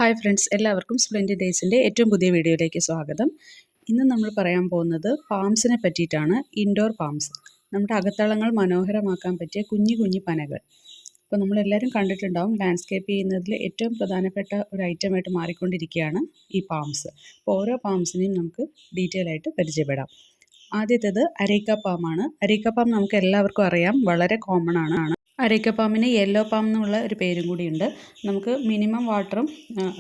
Hi friends, എല്ലാവർക്കും splendid ഡേയ്സിൻ്റെ ഏറ്റവും പുതിയ വീഡിയോയിലേക്ക് സ്വാഗതം. ഇന്ന് നമ്മൾ പറയാൻ പോകുന്നത് പാംസിനെ പറ്റിയിട്ടാണ്. ഇൻഡോർ പാംസ്, നമ്മുടെ അകത്തളങ്ങൾ മനോഹരമാക്കാൻ പറ്റിയ കുഞ്ഞു കുഞ്ഞു പനകൾ. അപ്പോൾ നമ്മളെല്ലാവരും കണ്ടിട്ടുണ്ടാവും, ലാൻഡ്സ്കേപ്പ് ചെയ്യുന്നതിൽ ഏറ്റവും പ്രധാനപ്പെട്ട ഒരു ഐറ്റമായിട്ട് മാറിക്കൊണ്ടിരിക്കുകയാണ് ഈ പാംസ്. അപ്പോൾ ഓരോ പാംസിനെയും നമുക്ക് ഡീറ്റെയിൽ ആയിട്ട് പരിചയപ്പെടാം. ആദ്യത്തേത് അരേക്ക പാമാണ്. അരേക്ക പാം നമുക്ക് എല്ലാവർക്കും അറിയാം, വളരെ കോമൺ ആണ്. അരേക്ക പാമ്പിന് യെല്ലോ പാം എന്നുള്ള ഒരു പേരും കൂടിയുണ്ട്. നമുക്ക് മിനിമം വാട്ടറും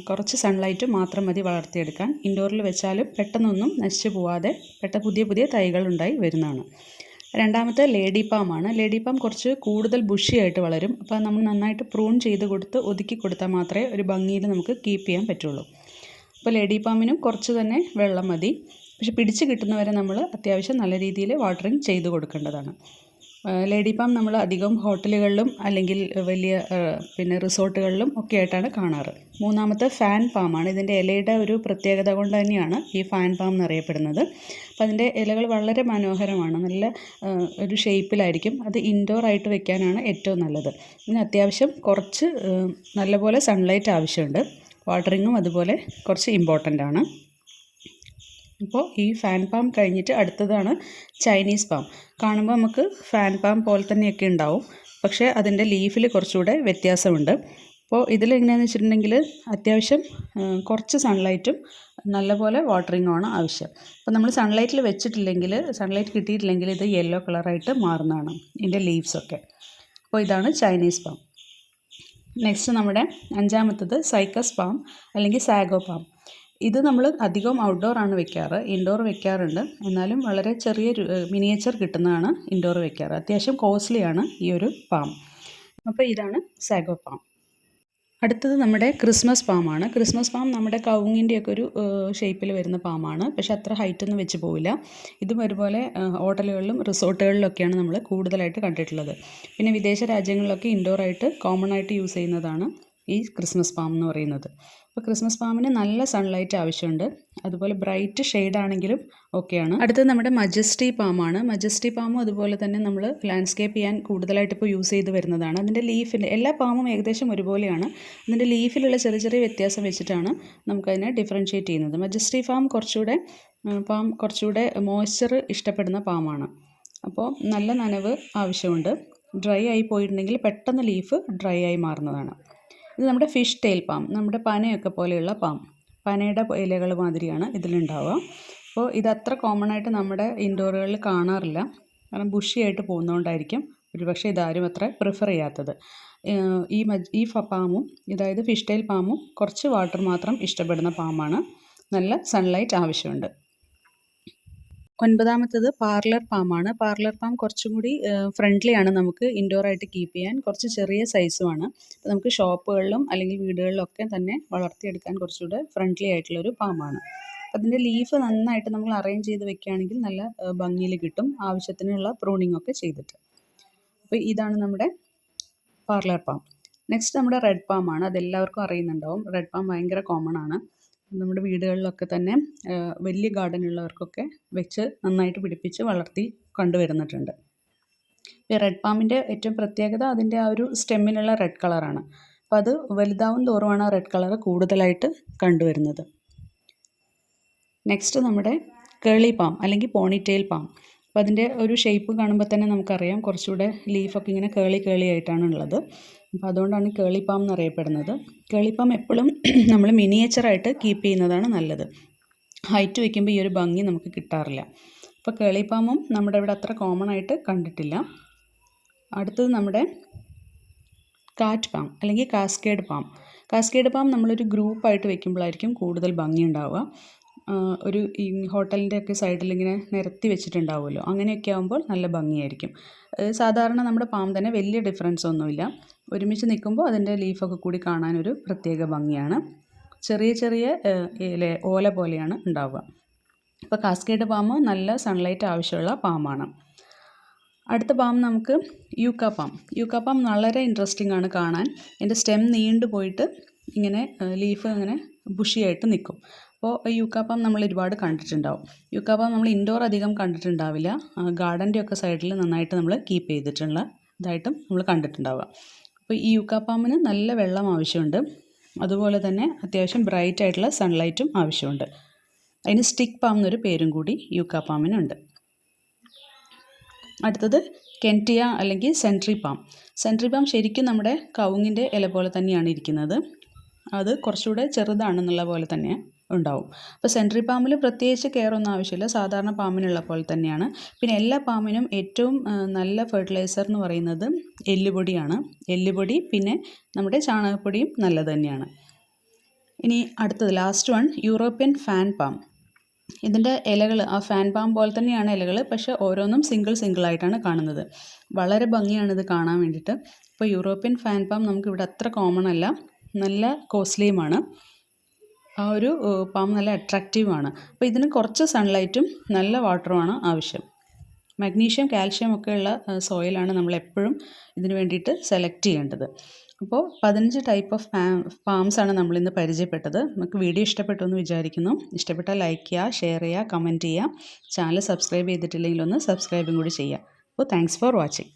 കുറച്ച് സൺലൈറ്റും മാത്രം മതി വളർത്തിയെടുക്കാൻ. ഇൻഡോറിൽ വെച്ചാലും പെട്ടെന്നൊന്നും നശിച്ചു പോവാതെ പുതിയ പുതിയ തൈകൾ ഉണ്ടായി വരുന്നതാണ്. രണ്ടാമത്തെ ലേഡി പാമാണ്. ലേഡി പാം കുറച്ച് കൂടുതൽ ബുഷിയായിട്ട് വളരും. അപ്പോൾ നമ്മൾ നന്നായിട്ട് പ്രൂൺ ചെയ്ത് കൊടുത്ത് ഒതുക്കി കൊടുത്താൽ മാത്രമേ ഒരു ഭംഗിയിൽ നമുക്ക് കീപ്പ് ചെയ്യാൻ പറ്റുള്ളൂ. അപ്പോൾ ലേഡി പാമ്പിനും കുറച്ച് തന്നെ വെള്ളം മതി. പക്ഷെ പിടിച്ച് കിട്ടുന്നവരെ നമ്മൾ അത്യാവശ്യം നല്ല രീതിയിൽ വാട്ടറിങ് ചെയ്ത് കൊടുക്കേണ്ടതാണ്. ലേഡി പാം നമ്മൾ അധികം ഹോട്ടലുകളിലും അല്ലെങ്കിൽ വലിയ റിസോർട്ടുകളിലും ഒക്കെ ആയിട്ടാണ് കാണാറ്. മൂന്നാമത്തെ ഫാൻ പാമാണ്. ഇതിൻ്റെ ഇലയുടെ ഒരു പ്രത്യേകത കൊണ്ട് തന്നെയാണ് ഈ ഫാൻ പാം എന്നറിയപ്പെടുന്നത്. അപ്പോൾ അതിൻ്റെ ഇലകൾ വളരെ മനോഹരമാണ്, നല്ല ഒരു ഷേപ്പിലായിരിക്കും. അത് ഇൻഡോർ ആയിട്ട് വെക്കാനാണ് ഏറ്റവും നല്ലത്. ഇതിന് അത്യാവശ്യം കുറച്ച് നല്ലപോലെ സൺലൈറ്റ് ആവശ്യമുണ്ട്. വാട്ടറിങ്ങും അതുപോലെ കുറച്ച് ഇമ്പോർട്ടൻ്റ് ആണ്. അപ്പോൾ ഈ ഫാൻ പാം കഴിഞ്ഞിട്ട് അടുത്തതാണ് ചൈനീസ് പാം. കാണുമ്പോൾ നമുക്ക് ഫാൻ പാം പോലെ തന്നെയൊക്കെ ഉണ്ടാവും, പക്ഷേ അതിൻ്റെ ലീഫിൽ കുറച്ചുകൂടെ വ്യത്യാസമുണ്ട്. അപ്പോൾ ഇതിലെങ്ങനെയാണെന്ന് വെച്ചിട്ടുണ്ടെങ്കിൽ അത്യാവശ്യം കുറച്ച് സൺലൈറ്റും നല്ലപോലെ വാട്ടറിങ്ങുമാണ് ആവശ്യം. അപ്പോൾ നമ്മൾ സൺലൈറ്റിൽ വെച്ചിട്ടില്ലെങ്കിൽ, സൺലൈറ്റ് കിട്ടിയിട്ടില്ലെങ്കിൽ ഇത് യെല്ലോ കളറായിട്ട് മാറുന്നതാണ് ഇതിൻ്റെ ലീവ്സൊക്കെ. അപ്പോൾ ഇതാണ് ചൈനീസ് പാം. നെക്സ്റ്റ് നമ്മുടെ അഞ്ചാമത്തത് സൈക്കസ് പാം അല്ലെങ്കിൽ സാഗോ പാം. ഇത് നമ്മൾ അധികം ഔട്ട്ഡോർ ആണ് വെക്കാറ്, ഇൻഡോർ വെക്കാറുണ്ട്. എന്നാലും വളരെ ചെറിയ മിനിയേച്ചർ കിട്ടുന്നതാണ് ഇൻഡോർ വെക്കാറ്. അത്യാവശ്യം കോസ്റ്റ്ലിയാണ് ഈ ഒരു പാം. അപ്പോൾ ഇതാണ് സാഗോ പാം. അടുത്തത് നമ്മുടെ ക്രിസ്മസ് പാമാണ്. ക്രിസ്മസ് പാം നമ്മുടെ കവുങ്ങിൻ്റെയൊക്കെ ഒരു ഷേപ്പിൽ വരുന്ന പാമാണ്, പക്ഷെ അത്ര ഹൈറ്റൊന്നും വെച്ച് പോവില്ല. ഇതും ഒരുപോലെ ഹോട്ടലുകളിലും റിസോർട്ടുകളിലൊക്കെയാണ് നമ്മൾ കൂടുതലായിട്ട് കണ്ടിട്ടുള്ളത്. പിന്നെ വിദേശ രാജ്യങ്ങളിലൊക്കെ ഇൻഡോറായിട്ട് കോമൺ ആയിട്ട് യൂസ് ചെയ്യുന്നതാണ് ഈ ക്രിസ്മസ് പാം എന്ന് പറയുന്നത്. അപ്പോൾ ക്രിസ്മസ് പാമിന് നല്ല സൺലൈറ്റ് ആവശ്യമുണ്ട്, അതുപോലെ ബ്രൈറ്റ് ഷെയ്ഡാണെങ്കിലും ഓക്കെയാണ്. അടുത്തത് നമ്മുടെ മജസ്റ്റി പാമാണ്. മജസ്റ്റി പാമും അതുപോലെ തന്നെ നമ്മൾ ലാൻഡ്സ്കേപ്പ് ചെയ്യാൻ കൂടുതലായിട്ട് ഇപ്പോൾ യൂസ് ചെയ്ത് വരുന്നതാണ്. അതിൻ്റെ ലീഫിൻ്റെ എല്ലാ പാമും ഏകദേശം ഒരുപോലെയാണ്. അതിൻ്റെ ലീഫിലുള്ള ചെറിയ ചെറിയ വ്യത്യാസം വെച്ചിട്ടാണ് നമുക്കതിനെ ഡിഫറൻഷ്യേറ്റ് ചെയ്യുന്നത്. മജസ്റ്റി പാം കുറച്ചുകൂടെ മോയ്സ്ചർ ഇഷ്ടപ്പെടുന്ന പാമാണ്. അപ്പോൾ നല്ല നനവ് ആവശ്യമുണ്ട്. ഡ്രൈ ആയി പോയിട്ടുണ്ടെങ്കിൽ പെട്ടെന്ന് ലീഫ് ഡ്രൈ ആയി മാറുന്നതാണ്. ഇത് നമ്മുടെ ഫിഷ് ടെയിൽ പാം, നമ്മുടെ പനയൊക്കെ പോലെയുള്ള പാം, പനയുടെ ഇലകൾ മാതിരിയാണ് ഇതിലുണ്ടാവുക. അപ്പോൾ ഇതത്ര കോമൺ ആയിട്ട് നമ്മുടെ ഇൻഡോറുകളിൽ കാണാറില്ല, കാരണം ബുഷിയായിട്ട് പോകുന്നതുകൊണ്ടായിരിക്കും ഒരുപക്ഷെ ഇതാരും അത്ര പ്രിഫർ ചെയ്യാത്തത്. ഈ പാമും, അതായത് ഫിഷ് ടെയിൽ പാമും കുറച്ച് വാട്ടർ മാത്രം ഇഷ്ടപ്പെടുന്ന പാമാണ്. നല്ല സൺലൈറ്റ് ആവശ്യമുണ്ട്. ഒൻപതാമത്തത് പാർലർ പാമാണ്. പാർലർ പാം കുറച്ചും കൂടി ഫ്രണ്ട്ലിയാണ്, നമുക്ക് ഇൻഡോറായിട്ട് കീപ്പ് ചെയ്യാൻ. കുറച്ച് ചെറിയ സൈസുമാണ്. അപ്പോൾ നമുക്ക് ഷോപ്പുകളിലും അല്ലെങ്കിൽ വീടുകളിലൊക്കെ തന്നെ വളർത്തിയെടുക്കാൻ കുറച്ചുകൂടെ ഫ്രണ്ട്ലി ആയിട്ടുള്ളൊരു പാമാണ്. അതിൻ്റെ ലീഫ് നന്നായിട്ട് നമ്മൾ അറേഞ്ച് ചെയ്ത് വെക്കുകയാണെങ്കിൽ നല്ല ഭംഗിയിൽ കിട്ടും, ആവശ്യത്തിനുള്ള പ്രൂണിംഗ് ഒക്കെ ചെയ്തിട്ട്. അപ്പോൾ ഇതാണ് നമ്മുടെ പാർലർ പാം. നെക്സ്റ്റ് നമ്മുടെ റെഡ് പാമാണ്. അതെല്ലാവർക്കും അറിയുന്നുണ്ടാവും. റെഡ് പാം ഭയങ്കര കോമൺ ആണ്. നമ്മുടെ വീടുകളിലൊക്കെ തന്നെ വലിയ ഗാർഡൻ ഉള്ളവർക്കൊക്കെ വെച്ച് നന്നായിട്ട് പിടിപ്പിച്ച് വളർത്തി കണ്ടുവരുന്നിട്ടുണ്ട്. ഈ റെഡ് പാമ്പിൻ്റെ ഏറ്റവും പ്രത്യേകത അതിൻ്റെ ആ ഒരു സ്റ്റെമ്മിനുള്ള റെഡ് കളറാണ്. അപ്പോൾ അത് വലുതാവും തോറുമാണ് ആ റെഡ് കളർ കൂടുതലായിട്ട് കണ്ടുവരുന്നത്. നെക്സ്റ്റ് നമ്മുടെ കേളി പാം അല്ലെങ്കിൽ പോണിറ്റെയിൽ പാം. അപ്പോൾ അതിൻ്റെ ഒരു ഷേപ്പ് കാണുമ്പോൾ തന്നെ നമുക്കറിയാം കുറച്ചുകൂടെ ലീഫൊക്കെ ഇങ്ങനെ കേളി ആയിട്ടാണ് ഉള്ളത്. അപ്പോൾ അതുകൊണ്ടാണ് കേളിപ്പാം എന്നറിയപ്പെടുന്നത്. കേളിപ്പാം എപ്പോഴും നമ്മൾ മിനിയേച്ചറായിട്ട് കീപ്പ് ചെയ്യുന്നതാണ് നല്ലത്. ഹൈറ്റ് വയ്ക്കുമ്പോൾ ഈ ഒരു ഭംഗി നമുക്ക് കിട്ടാറില്ല. അപ്പോൾ കേളിപ്പാമും നമ്മുടെ ഇവിടെ അത്ര കോമൺ ആയിട്ട് കണ്ടിട്ടില്ല. അടുത്തത് നമ്മുടെ കാറ്റ് പാം അല്ലെങ്കിൽ കാസ്കേഡ് പാം. കാസ്കേഡ് പാം നമ്മളൊരു ഗ്രൂപ്പായിട്ട് വെക്കുമ്പോഴായിരിക്കും കൂടുതൽ ഭംഗി ഉണ്ടാവുക. ഒരു ഈ ഹോട്ടലിൻ്റെ ഒക്കെ സൈഡിൽ ഇങ്ങനെ നിരത്തി വെച്ചിട്ടുണ്ടാവുമല്ലോ, അങ്ങനെയൊക്കെ ആകുമ്പോൾ നല്ല ഭംഗിയായിരിക്കും. സാധാരണ നമ്മുടെ പാം തന്നെ വലിയ ഡിഫറൻസ് ഒന്നുമില്ല. ഒരുമിച്ച് നിൽക്കുമ്പോൾ അതിൻ്റെ ലീഫൊക്കെ കൂടി കാണാനൊരു പ്രത്യേക ഭംഗിയാണ്. ചെറിയ ഓല പോലെയാണ് ഉണ്ടാവുക. അപ്പോൾ കാസ്കേഡ് പാം നല്ല സൺലൈറ്റ് ആവശ്യമുള്ള പാമാണ്. അടുത്ത പാം നമുക്ക് യൂക്ക പാം. യൂക്ക പാം വളരെ ഇൻട്രസ്റ്റിംഗ് ആണ് കാണാൻ. എൻ്റെ സ്റ്റെം നീണ്ടു പോയിട്ട് ഇങ്ങനെ ലീഫ് ഇങ്ങനെ ബുഷിയായിട്ട് നിൽക്കും. അപ്പോൾ യൂക്ക പാം നമ്മൾ ഒരുപാട് കണ്ടിട്ടുണ്ടാവും. യൂക്ക പാം നമ്മൾ ഇൻഡോർ അധികം കണ്ടിട്ടുണ്ടാവില്ല, ഗാർഡൻ്റെ ഒക്കെ സൈഡിൽ നന്നായിട്ട് നമ്മൾ കീപ്പ് ചെയ്തിട്ടുള്ള ഇതായിട്ടും നമ്മൾ കണ്ടിട്ടുണ്ടാവുക. അപ്പോൾ ഈ യൂക്ക പാമിന് നല്ല വെള്ളം ആവശ്യമുണ്ട്. അതുപോലെ തന്നെ അത്യാവശ്യം ബ്രൈറ്റ് ആയിട്ടുള്ള സൺലൈറ്റും ആവശ്യമുണ്ട്. അതിന് സ്റ്റിക്ക് പാം എന്നൊരു പേരും കൂടി യൂക്ക പാമിനുണ്ട്. അടുത്തത് കെൻറ്റിയ അല്ലെങ്കിൽ സെൻട്രി പാം. സെൻട്രി പാം ശരിക്കും നമ്മുടെ കവുങ്ങിൻ്റെ ഇല പോലെ തന്നെയാണ് ഇരിക്കുന്നത്. അത് കുറച്ചുകൂടെ ചെറുതാണെന്നുള്ള പോലെ തന്നെ ഉണ്ടാവും. അപ്പോൾ സെൻട്രി പാമ്പിൽ പ്രത്യേകിച്ച് കെയർ ഒന്നും ആവശ്യമില്ല, സാധാരണ പാമ്പിനുള്ള പോലെ തന്നെയാണ്. പിന്നെ എല്ലാ പാമ്പിനും ഏറ്റവും നല്ല ഫെർട്ടിലൈസർ എന്ന് പറയുന്നത് എല്ലുപൊടിയാണ്. എല്ലുപൊടി പിന്നെ നമ്മുടെ ചാണകപ്പൊടിയും നല്ലത് തന്നെയാണ്. ഇനി അടുത്തത് last one European fan palm. ഇതിൻ്റെ ഇലകൾ ആ ഫാൻ പാം പോലെ തന്നെയാണ് ഇലകൾ, പക്ഷേ ഓരോന്നും സിംഗിളായിട്ടാണ് കാണുന്നത്. വളരെ ഭംഗിയാണ് ഇത് കാണാൻ വേണ്ടിയിട്ട്. ഇപ്പോൾ യൂറോപ്യൻ ഫാൻ പാം നമുക്കിവിടെ അത്ര കോമൺ അല്ല, നല്ല കോസ്റ്റ്ലിയുമാണ്. ആ ഒരു പാം നല്ല അട്രാക്റ്റീവാണ്. അപ്പോൾ ഇതിന് കുറച്ച് സൺലൈറ്റും നല്ല വാട്ടറുമാണ് ആവശ്യം. മഗ്നീഷ്യം, കാൽഷ്യം ഒക്കെ ഉള്ള സോയിലാണ് നമ്മൾ എപ്പോഴും ഇതിന് വേണ്ടിയിട്ട് സെലക്ട് ചെയ്യേണ്ടത്. അപ്പോൾ 15 ടൈപ്പ് ഓഫ് പാംസാണ് നമ്മളിന്ന് പരിചയപ്പെട്ടത്. നമുക്ക് വീഡിയോ ഇഷ്ടപ്പെട്ടു എന്ന് വിചാരിക്കുന്നു. ഇഷ്ടപ്പെട്ടാൽ ലൈക്ക് ചെയ്യുക, ഷെയർ ചെയ്യുക, കമൻറ്റ് ചെയ്യുക. ചാനൽ സബ്സ്ക്രൈബ് ചെയ്തിട്ടില്ലെങ്കിൽ ഒന്ന് സബ്സ്ക്രൈബും കൂടി ചെയ്യുക. അപ്പോൾ താങ്ക്സ് ഫോർ വാച്ചിങ്.